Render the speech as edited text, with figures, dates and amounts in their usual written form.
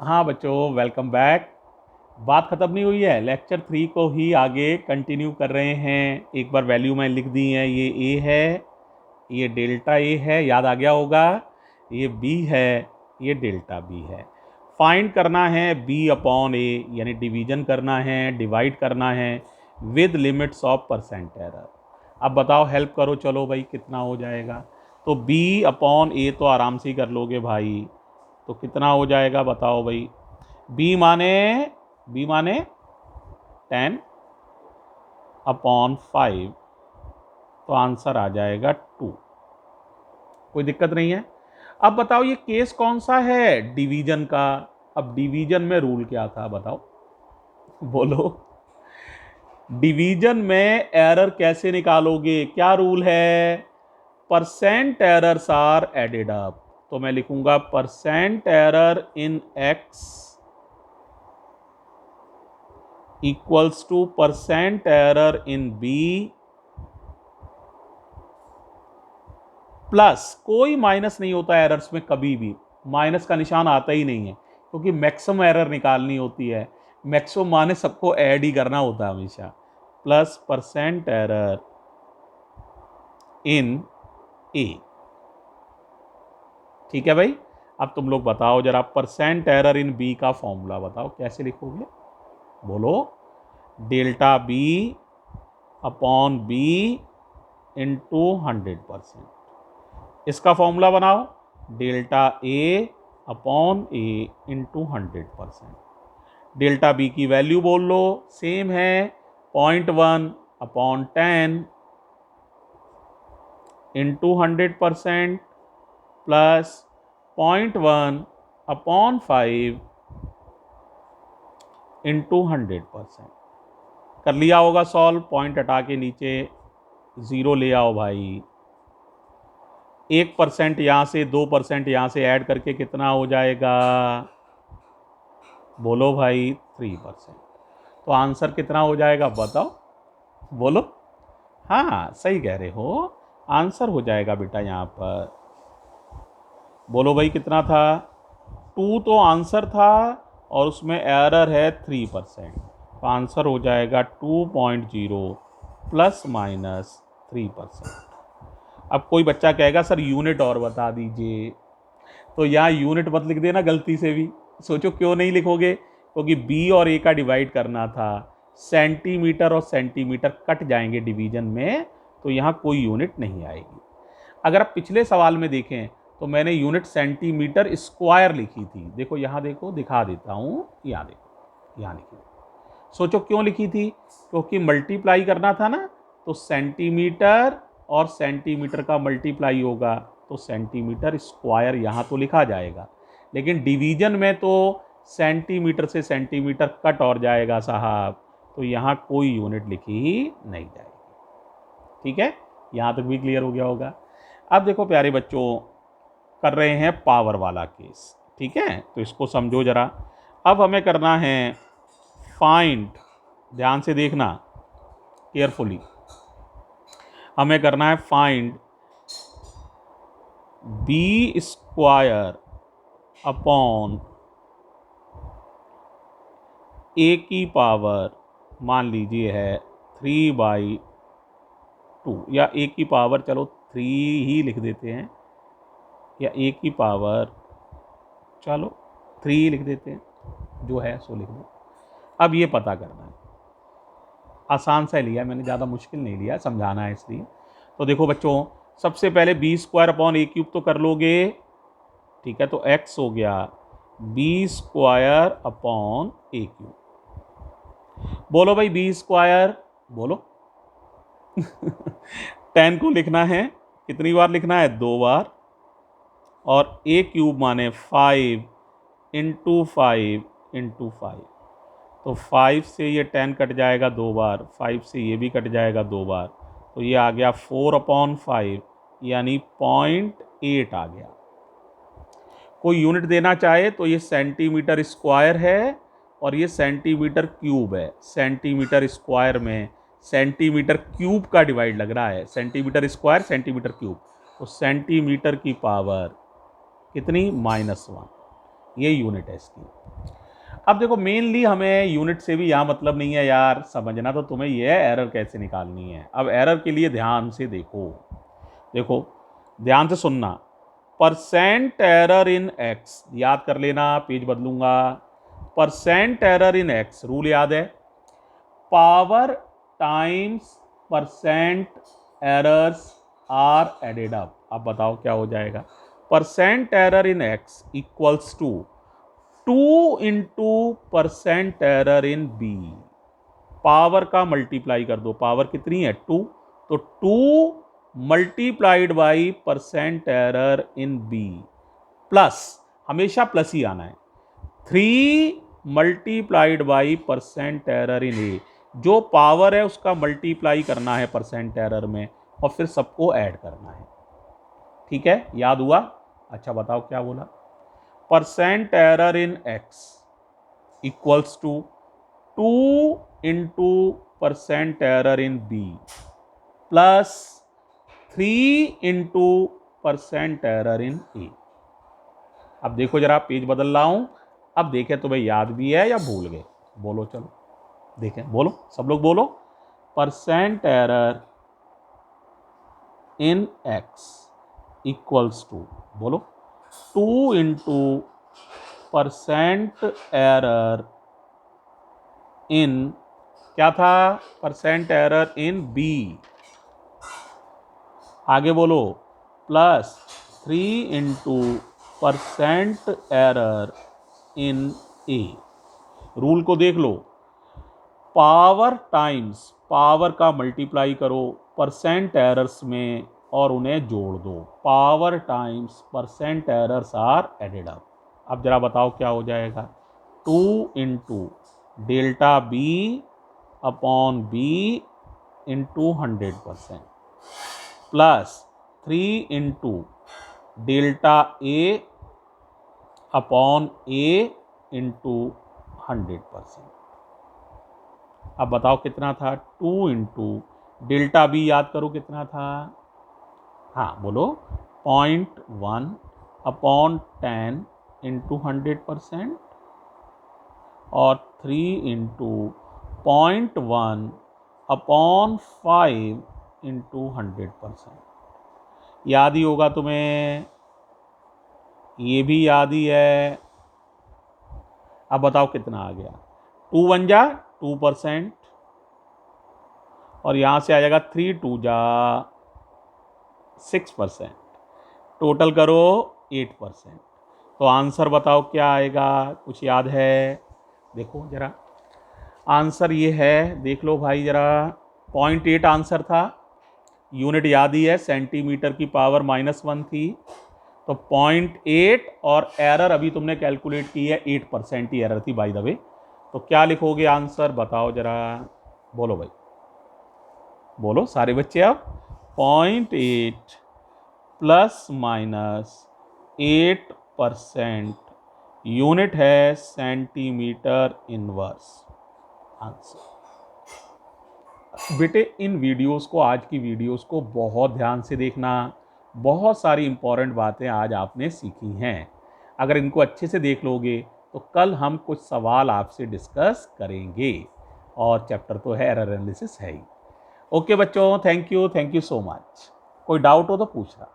हाँ बच्चों, welcome back. बात ख़त्म नहीं हुई है, लेक्चर 3 को ही आगे कंटिन्यू कर रहे हैं। एक बार वैल्यू मैं लिख दी है, ये ए है, ये डेल्टा ए है, याद आ गया होगा। ये बी है, ये डेल्टा बी है। फाइंड करना है बी अपॉन ए, यानी डिवीजन करना है, डिवाइड करना है with limits of percent error. अब बताओ, हेल्प करो, चलो भाई, कितना हो जाएगा। तो बी अपॉन ए तो आराम से ही कर लोगे भाई, तो कितना हो जाएगा बताओ भाई। बी माने 10 अपॉन 5, तो आंसर आ जाएगा 2। कोई दिक्कत नहीं है। अब बताओ ये केस कौन सा है, डिवीजन का। अब डिवीजन में रूल क्या था बताओ, बोलो। डिवीजन में एरर कैसे निकालोगे, क्या रूल है। Percent errors are added up, तो मैं लिखूंगा percent error in x equals to percent error in b plus, कोई माइनस नहीं होता है एरर्स में, कभी भी माइनस का निशान आता ही नहीं है, क्योंकि मैक्सिमम एरर निकालनी होती है। मैक्सिमम माने सबको ऐड ही करना होता है हमेशा। Plus percent error in a. ठीक है भाई। अब तुम लोग बताओ जरा, परसेंट एरर इन बी का फॉर्मूला बताओ कैसे लिखोगे, बोलो। Delta b upon b into 100%। इसका फॉर्मूला बनाओ, delta a upon a into 100%। Delta b की वैल्यू बोल लो, सेम है 0.1 upon 10 into 100% plus 0.1 upon 5 into 100%। कर लिया होगा सॉल्व, पॉइंट हटा के नीचे 0 ले आओ भाई। 1% यहाँ से, 2% यहाँ से ऐड करके कितना हो जाएगा, बोलो भाई 3%। तो आंसर कितना हो जाएगा बताओ, बोलो। हाँ सही कह रहे हो, आंसर हो जाएगा बेटा यहाँ पर। बोलो भाई कितना था, 2 तो आंसर था और उसमें एरर है 3%, तो आंसर हो जाएगा 2.0 प्लस माइनस 3%। अब कोई बच्चा कहेगा सर यूनिट और बता दीजिए, तो यहाँ यूनिट मत लिख देना गलती से भी। सोचो क्यों नहीं लिखोगे, क्योंकि बी और ए का डिवाइड करना था। सेंटीमीटर और सेंटीमीटर कट जाएंगे डिवीजन में, तो यहाँ कोई यूनिट नहीं आएगी। अगर आप पिछले सवाल में देखें तो मैंने यूनिट सेंटीमीटर स्क्वायर लिखी थी। देखो यहाँ, देखो दिखा देता हूँ, यहाँ देखो, यहाँ लिखी। सोचो क्यों लिखी थी, क्योंकि मल्टीप्लाई करना था ना, तो सेंटीमीटर और सेंटीमीटर का मल्टीप्लाई होगा, तो सेंटीमीटर स्क्वायर यहाँ तो लिखा जाएगा। लेकिन डिवीजन में तो सेंटीमीटर से सेंटीमीटर कट और जाएगा साहब, तो यहाँ कोई यूनिट लिखी ही नहीं जाएगी। ठीक है, यहाँ तक भी क्लियर हो गया होगा। अब देखो प्यारे बच्चों, कर रहे हैं पावर वाला केस। ठीक है, तो इसको समझो जरा। अब हमें करना है फाइंड, ध्यान से देखना केयरफुली। हमें करना है फाइंड बी स्क्वायर अपॉन ए की पावर, मान लीजिए है 3/2, या ए की पावर, चलो 3 ही लिख देते हैं, या ए की पावर, चलो 3 लिख देते हैं, जो है सो लिख दो। अब ये पता करना है, आसान सा लिया मैंने, ज़्यादा मुश्किल नहीं लिया, समझाना है इसलिए। तो देखो बच्चों, सबसे पहले बी स्क्वायर अपॉन ए क्यूब तो कर लोगे। ठीक है, तो एक्स हो गया बी स्क्वायर अपॉन ए क्यूब। बोलो भाई बी स्क्वायर, बोलो। 10 को लिखना है, कितनी बार लिखना है, 2 बार, और ए क्यूब माने 5 इंटू 5 इंटू 5। तो 5 से ये 10 कट जाएगा 2 बार, 5 से ये भी कट जाएगा 2 बार, तो ये आ गया 4/5, यानी 0.8 आ गया। कोई यूनिट देना चाहे तो ये सेंटीमीटर स्क्वायर है और ये सेंटीमीटर क्यूब है। सेंटीमीटर स्क्वायर में सेंटीमीटर क्यूब का डिवाइड लग रहा है, सेंटीमीटर स्क्वायर सेंटीमीटर क्यूब, तो सेंटीमीटर की पावर कितनी, -1, ये यूनिट है इसकी। अब देखो मेनली हमें यूनिट से भी यहाँ मतलब नहीं है यार, समझना तो तुम्हें ये है एरर कैसे निकालनी है। अब एरर के लिए ध्यान से देखो, देखो ध्यान से सुनना। परसेंट एरर इन एक्स, याद कर लेना, पेज बदलूंगा। Percent error in x rule याद है, power times percent errors are added up. अब बताओ क्या हो जाएगा। Percent error in x equals to 2 into percent error in b. Power का मल्टीप्लाई कर दो, पावर कितनी है 2, तो 2 multiplied by percent error in b plus, हमेशा प्लस ही आना है, 3 multiplied by percent error in a. जो पावर है उसका मल्टीप्लाई करना है परसेंट एरर में और फिर सबको ऐड करना है। ठीक है, याद हुआ? अच्छा बताओ क्या बोला। Percent error in x equals to 2 into percent error in b plus 3 into percent error in a. अब देखो जरा, पेज बदल रहा हूं, अब देखें तुम्हें याद भी है या भूल गए। बोलो चलो देखें, बोलो सब लोग बोलो। Percent error in x equals to, बोलो 2 इंटू परसेंट एरर इन, क्या था, परसेंट एरर इन बी, आगे बोलो, plus 3 into percent error in a. Rule को देख लो, पावर टाइम्स, पावर का मल्टीप्लाई करो परसेंट एरर्स में और उन्हें जोड़ दो। Power times percent errors are added up. अब जरा बताओ क्या हो जाएगा। 2 into delta b upon b into 100% plus 3 into delta a upon a into 100%। अब बताओ कितना था, 2 इंटू डेल्टा बी याद करो कितना था, हाँ बोलो, 0.1 अपॉन 10 इंटू 100% और 3 इंटू 0.1 अपॉन 5 इंटू 100%। याद ही होगा तुम्हें, ये भी याद ही है। अब बताओ कितना आ गया, 2 1 जा 2% और यहाँ से आ जाएगा 3 2 जा 6%, टोटल करो 8%। तो आंसर बताओ क्या आएगा, कुछ याद है? देखो जरा आंसर ये है, देख लो भाई जरा, 0.8 आंसर था, यूनिट याद ही है, सेंटीमीटर की पावर -1 थी, तो 0.8 और एरर अभी तुमने कैलकुलेट की है 8% ही एरर थी बाय द वे। तो क्या लिखोगे आंसर बताओ जरा, बोलो भाई, बोलो सारे बच्चे। अब 0.8 प्लस माइनस 8%, यूनिट है सेंटीमीटर इनवर्स। आंसर बेटे इन वीडियोस को, आज की वीडियोस को बहुत ध्यान से देखना, बहुत सारी इंपॉर्टेंट बातें आज आपने सीखी हैं। अगर इनको अच्छे से देख लोगे तो कल हम कुछ सवाल आपसे डिस्कस करेंगे और चैप्टर तो है एरर एनालिसिस है ही। ओके बच्चों, थैंक यू सो मच। कोई डाउट हो तो पूछना।